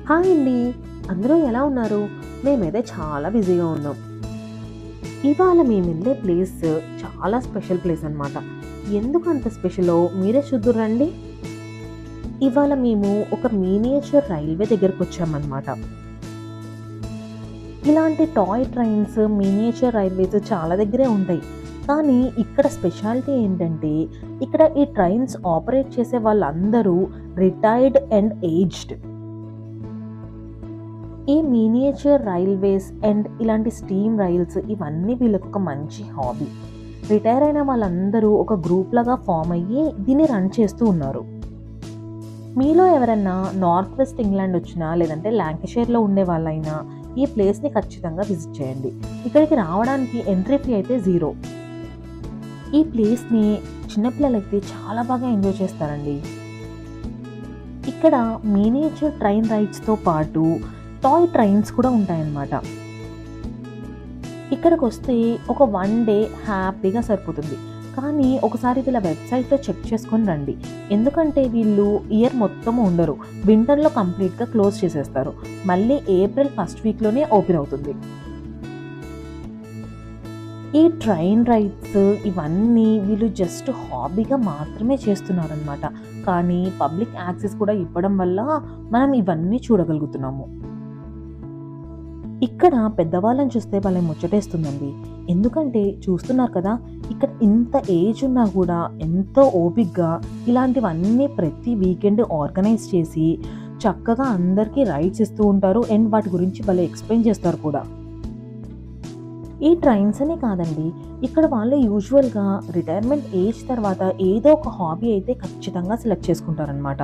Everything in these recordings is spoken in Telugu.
హాయ్ అండి. అందరూ ఎలా ఉన్నారు? మేమైతే చాలా బిజీగా ఉన్నాం. ఇవాళ మేమెళ్ళే ప్లేస్ చాలా స్పెషల్ ప్లేస్ అనమాట. ఎందుకంత స్పెషలో మీరే చూద్దురండి. ఇవాళ మేము ఒక మినియేచర్ రైల్వే దగ్గరకొచ్చామనమాట. ఇలాంటి టాయ్ ట్రైన్స్, మినియేచర్ రైల్వేస్ చాలా దగ్గరే ఉంటాయి. కానీ ఇక్కడ స్పెషాలిటీ ఏంటంటే, ఇక్కడ ఈ ట్రైన్స్ ఆపరేట్ చేసే వాళ్ళందరూ రిటైర్డ్ అండ్ ఏజ్డ్. ఈ మినియేచర్ రైల్వేస్ అండ్ ఇలాంటి స్టీమ్ రైల్స్ ఇవన్నీ వీళ్ళకి ఒక మంచి హాబీ. రిటైర్ అయిన వాళ్ళందరూ ఒక గ్రూప్ లాగా ఫామ్ అయ్యి దీన్ని రన్ చేస్తూ ఉన్నారు. మీలో ఎవరన్నా నార్త్ వెస్ట్ ఇంగ్లాండ్ వచ్చినా లేదంటే ల్యాంకషైర్లో ఉండే వాళ్ళైనా ఈ ప్లేస్ని ఖచ్చితంగా విజిట్ చేయండి. ఇక్కడికి రావడానికి ఎంట్రీ ఫీ అయితే 0. ఈ ప్లేస్ని చిన్నపిల్లలైతే చాలా బాగా ఎంజాయ్ చేస్తారండి. ఇక్కడ మినియేచర్ ట్రైన్ రైడ్స్తో పాటు టాయ్ ట్రైన్స్ కూడా ఉంటాయన్నమాట. ఇక్కడికి వస్తే ఒక 1 డే హ్యాపీగా సరిపోతుంది. కానీ ఒకసారి వీళ్ళ వెబ్సైట్లో చెక్ చేసుకొని రండి. ఎందుకంటే వీళ్ళు ఇయర్ మొత్తం ఉండరు. వింటర్లో కంప్లీట్గా క్లోజ్ చేసేస్తారు. మళ్ళీ ఏప్రిల్ ఫస్ట్ వీక్లోనే ఓపెన్ అవుతుంది. ఈ ట్రైన్ రైడ్స్ ఇవన్నీ వీళ్ళు జస్ట్ హాబీగా మాత్రమే చేస్తున్నారనమాట. కానీ పబ్లిక్ యాక్సెస్ కూడా ఇవ్వడం వల్ల మనం ఇవన్నీ చూడగలుగుతున్నాము. ఇక్కడ పెద్దవాళ్ళని చూస్తే వాళ్ళని ముచ్చటేస్తుందండి. ఎందుకంటే చూస్తున్నారు కదా, ఇక్కడ ఇంత ఏజ్ ఉన్నా కూడా ఎంతో ఓపిక్గా ఇలాంటివన్నీ ప్రతి వీకెండ్ ఆర్గనైజ్ చేసి చక్కగా అందరికీ రైడ్స్ ఇస్తూ ఉంటారు. అండ్ వాటి గురించి వాళ్ళు ఎక్స్ప్లెయిన్ చేస్తారు కూడా. ఈ ట్రైన్స్ అనే కాదండి, ఇక్కడ వాళ్ళు యూజువల్గా రిటైర్మెంట్ ఏజ్ తర్వాత ఏదో ఒక హాబీ అయితే ఖచ్చితంగా సెలెక్ట్ చేసుకుంటారనమాట.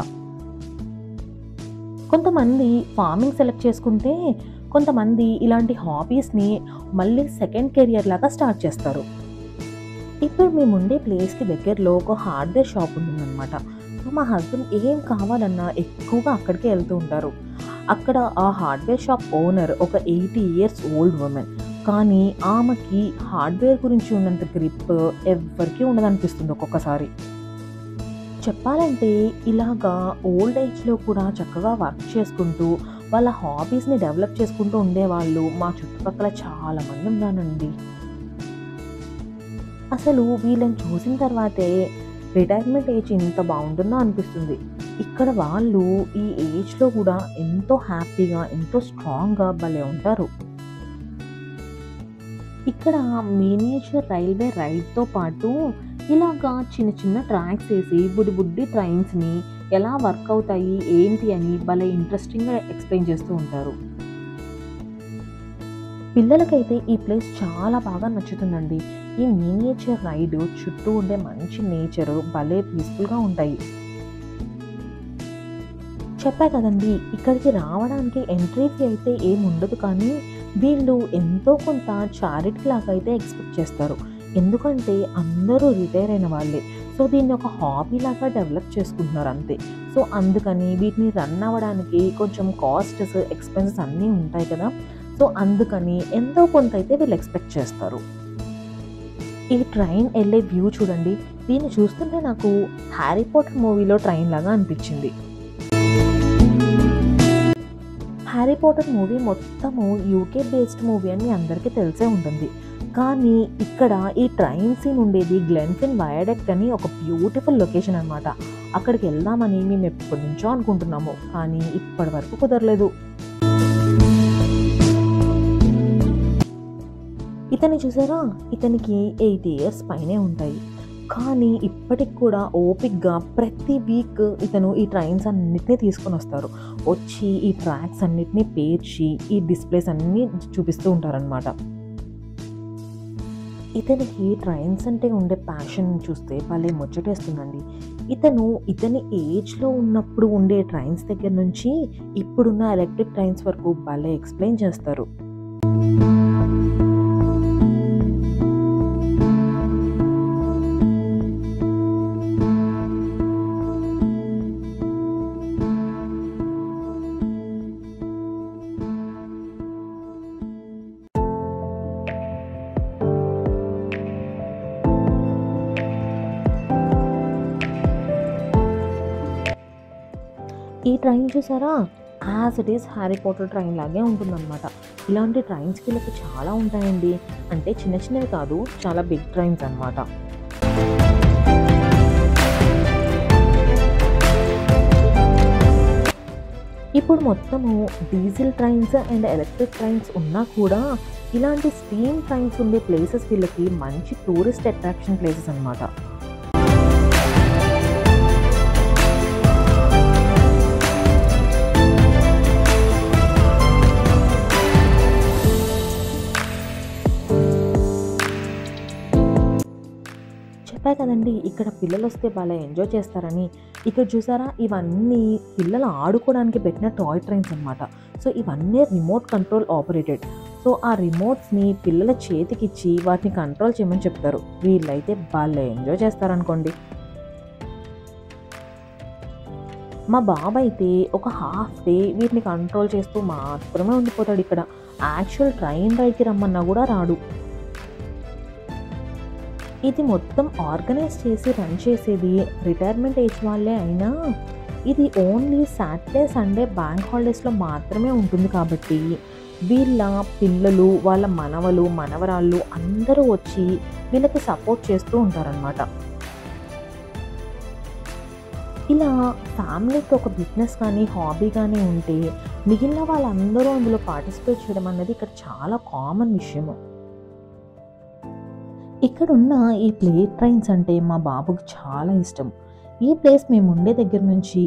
కొంతమంది ఫార్మింగ్ సెలెక్ట్ చేసుకుంటే కొంతమంది ఇలాంటి హాబీస్ని మళ్ళీ సెకండ్ కెరియర్ లాగా స్టార్ట్ చేస్తారు. ఇప్పుడు మేము ఉండే ప్లేస్కి దగ్గరలో ఒక హార్డ్వేర్ షాప్ ఉంటుందన్నమాట. మా హస్బెండ్ ఏం కావాలన్నా ఎక్కువగా అక్కడికే వెళ్తూ ఉంటారు. అక్కడ ఆ హార్డ్వేర్ షాప్ ఓనర్ ఒక 80 years ఓల్డ్ ఉమెన్. కానీ ఆమెకి హార్డ్వేర్ గురించి ఉన్నంత గ్రిప్ ఎవ్వరికీ ఉండదనిపిస్తుంది ఒక్కొక్కసారి. చెప్పాలంటే ఇలాగా ఓల్డ్ ఏజ్లో కూడా చక్కగా వర్క్ చేసుకుంటూ వాళ్ళ హాబీస్ని డెవలప్ చేసుకుంటూ ఉండేవాళ్ళు మా చుట్టుపక్కల చాలామంది ఉన్నారండి. అసలు వీళ్ళని చూసిన తర్వాతే రిటైర్మెంట్ ఏజ్ ఇంత బాగుంటుందో అనిపిస్తుంది. ఇక్కడ వాళ్ళు ఈ ఏజ్లో కూడా ఎంతో హ్యాపీగా ఎంతో స్ట్రాంగ్గా భలే ఉంటారు. ఇక్కడ మినియేచర్ రైల్వే రైడ్తో పాటు ఇలాగా చిన్న చిన్న ట్రాక్స్ వేసి బుడ్డి ట్రైన్స్ని ఎలా వర్క్ అవుతాయి ఏంటి అని భలే ఇంట్రెస్టింగ్గా ఎక్స్ప్లెయిన్ చేస్తూ ఉంటారు. పిల్లలకైతే ఈ ప్లేస్ చాలా బాగా నచ్చుతుందండి. ఈ మినియేచర్ రైడ్ చుట్టూ ఉండే మంచి నేచర్ భలే పీస్ఫుల్గా ఉంటాయి. చెప్పా కదండి, ఇక్కడికి రావడానికి ఎంట్రీ ఫీ అయితే ఏముండదు. కానీ వీళ్ళు ఎంతో కొంత చారిటీ లాగా అయితే ఎక్స్పెక్ట్ చేస్తారు. ఎందుకంటే అందరూ రిటైర్ అయిన వాళ్ళే. సో దీన్ని ఒక హాబీ లాగా డెవలప్ చేసుకుంటున్నారు అంతే. సో అందుకని వీటిని రన్ అవ్వడానికి కొంచెం కాస్ట్స్ ఎక్స్పెన్సెస్ అన్నీ ఉంటాయి కదా. సో అందుకని ఎంతో కొంత అయితే వీళ్ళు ఎక్స్పెక్ట్ చేస్తారు. ఈ ట్రైన్ వెళ్ళే వ్యూ చూడండి. దీన్ని చూస్తుంటే నాకు హ్యారీ పాటర్ మూవీలో ట్రైన్ లాగా అనిపించింది. హ్యారీ పాటర్ మూవీ మొత్తము యూకే బేస్డ్ మూవీ అని అందరికీ తెలిసే ఉంటుంది. కానీ ఇక్కడ ఈ ట్రైన్ సీన్ ఉండేది గ్లెన్ఫిన్ వయాడక్ట్ అని ఒక బ్యూటిఫుల్ లొకేషన్ అనమాట. అక్కడికి వెళ్దామని మేము ఎప్పటి నుంచో అనుకుంటున్నాము, కానీ ఇప్పటి వరకు కుదరలేదు. ఇతన్ని చూసారా, ఇతనికి 80 years పైనే ఉంటాయి. కానీ ఇప్పటికి కూడా ఓపిక్గా ప్రతి వీక్ ఇతను ఈ ట్రైన్స్ అన్నిటినీ తీసుకొని వస్తారు. వచ్చి ఈ ట్రాక్స్ అన్నిటినీ పేర్చి ఈ డిస్ప్లేస్ అన్నీ చూపిస్తూ ఉంటారనమాట. ఇతనికి ట్రైన్స్ అంటే ఉండే ప్యాషన్ చూస్తే భలే ముచ్చటేస్తుందండి. ఇతని ఏజ్లో ఉన్నప్పుడు ఉండే ట్రైన్స్ దగ్గర నుంచి ఇప్పుడున్న ఎలక్ట్రిక్ ట్రైన్స్ వరకు భలే ఎక్స్ప్లెయిన్ చేస్తారు. ఈ ట్రైన్ చూసారా, as it is Harry Potter train లాగే ఉంటుందన్నమాట. ఇలాంటి ట్రైన్స్ వీళ్ళకి చాలా ఉంటాయండి. అంటే చిన్న చిన్నవి కాదు, చాలా బిగ్ ట్రైన్స్ అన్నమాట. ఇప్పుడు మొత్తము diesel trains and electric trains ఉన్నా కూడా ఇలాంటి స్టీమ్ ట్రైన్స్ ఉండే ప్లేసెస్ వీళ్ళకి మంచి టూరిస్ట్ అట్రాక్షన్ ప్లేసెస్ అన్నమాట. చెప్పా కదండి, ఇక్కడ పిల్లలు వస్తే భలే ఎంజాయ్ చేస్తారని. ఇక్కడ చూసారా, ఇవన్నీ పిల్లలు ఆడుకోవడానికి పెట్టిన టాయ్ ట్రైన్స్ అన్నమాట. సో ఇవన్నీ రిమోట్ కంట్రోల్ ఆపరేటెడ్. సో ఆ రిమోట్స్ని పిల్లల చేతికిచ్చి వాటిని కంట్రోల్ చేయమని చెప్తారు. వీళ్ళైతే భలే ఎంజాయ్ చేస్తారనుకోండి. మా బాబు అయితే ఒక హాఫ్ డే వీటిని కంట్రోల్ చేస్తూ మాత్రమే ఉండిపోతాడు ఇక్కడ. యాక్చువల్ ట్రైన్ రైడ్కి రమ్మన్నా కూడా రాడు. ఇది మొత్తం ఆర్గనైజ్ చేసి రన్ చేసేది రిటైర్మెంట్ ఏజ్ వాళ్ళే అయినా ఇది ఓన్లీ సాటర్డే సండే బ్యాంక్ హాలిడేస్లో మాత్రమే ఉంటుంది. కాబట్టి వీళ్ళ పిల్లలు, వాళ్ళ మనవలు, మనవరాళ్ళు అందరూ వచ్చి వీళ్ళకి సపోర్ట్ చేస్తూ ఉంటారనమాట. ఇలా ఫ్యామిలీకి ఒక బిజినెస్ కానీ హాబీ కానీ ఉంటే మిగిలిన వాళ్ళందరూ అందులో పార్టిసిపేట్ చేయడం అనేది ఇక్కడ చాలా కామన్ విషయము. ఇక్కడున్న ఈ ప్లే ట్రైన్స్ అంటే మా బాబుకి చాలా ఇష్టం. ఈ ప్లేస్ మేము ఉండే దగ్గర నుంచి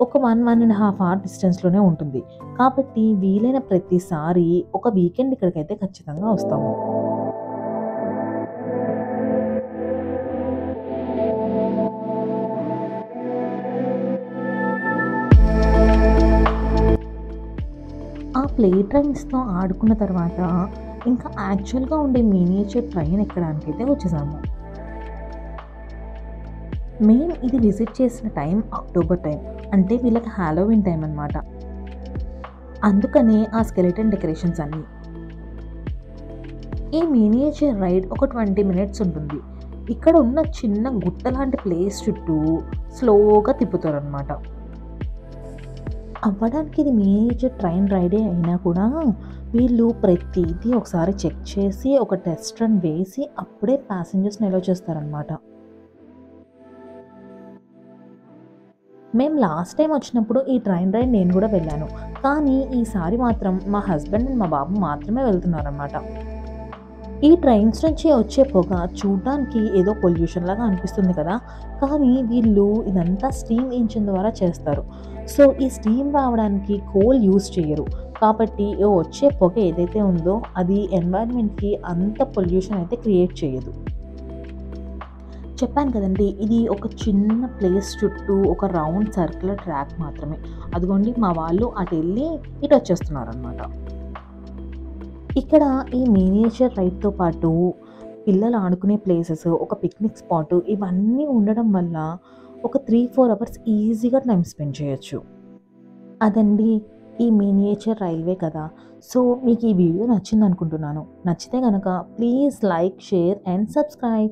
ఒక 1.5 అవర్ డిస్టెన్స్లోనే ఉంటుంది. కాబట్టి వీలైన ప్రతిసారి ఒక వీకెండ్ ఇక్కడికైతే ఖచ్చితంగా వస్తాము. ఆ ప్లే ట్రైన్స్తో ఆడుకున్న తర్వాత ఇంకా యాక్చువల్గా ఉండే మినియేచర్ ట్రైన్ ఎక్కడానికైతే వచ్చేసాము. మేము ఇది విజిట్ చేసిన టైం అక్టోబర్ టైం, అంటే వీళ్ళకి హాలోవిన్ టైం అన్నమాట. అందుకనే ఆ స్కెలిటన్ డెకరేషన్స్ అన్నీ. ఈ మినియేచర్ రైడ్ ఒక 20 మినిట్స్ ఉంటుంది. ఇక్కడ ఉన్న చిన్న గుట్ట లాంటి ప్లేస్ చుట్టూ స్లోగా తిప్పుతారు అనమాట. అవ్వడానికి ఇది మినియేచర్ ట్రైన్ రైడే అయినా కూడా వీళ్ళు ప్రతిదీ ఒకసారి చెక్ చేసి ఒక టెస్ట్ రన్ వేసి అప్పుడే ప్యాసింజర్స్ని అలౌ చేస్తారనమాట. మేము లాస్ట్ టైం వచ్చినప్పుడు ఈ ట్రైన్ రైడ్ నేను కూడా వెళ్ళాను. కానీ ఈసారి మాత్రం మా హస్బెండ్ అండ్ మా బాబు మాత్రమే వెళ్తున్నారనమాట. ఈ ట్రైన్స్ నుంచి వచ్చే పొగ చూడడానికి ఏదో పొల్యూషన్ లాగా అనిపిస్తుంది కదా, కానీ వీళ్ళు ఇదంతా స్టీమ్ ఇంజిన్ ద్వారా చేస్తారు. సో ఈ స్టీమ్ రావడానికి కోల్ యూజ్ చేయరు. కాబట్టి వచ్చే పొగ ఏదైతే ఉందో అది ఎన్వైరన్మెంట్కి అంత పొల్యూషన్ అయితే క్రియేట్ చేయదు. చెప్పాను కదండి, ఇది ఒక చిన్న ప్లేస్ చుట్టూ ఒక రౌండ్ సర్క్యులర్ ట్రాక్ మాత్రమే. అదిగోండి మా వాళ్ళు అటు వెళ్ళి ఇటు వచ్చేస్తున్నారు అనమాట. ఇక్కడ ఈ మినియేచర్ రైడ్తో పాటు పిల్లలు ఆడుకునే ప్లేసెస్, ఒక పిక్నిక్ స్పాట్ ఇవన్నీ ఉండడం వల్ల ఒక 3-4 అవర్స్ ఈజీగా టైం స్పెండ్ చేయొచ్చు. అదండి ఈ మినియేచర్ రైల్వే కదా. సో మీకు ఈ వీడియో నచ్చింది అనుకుంటున్నాను. నచ్చితే కనుక please like, share and subscribe.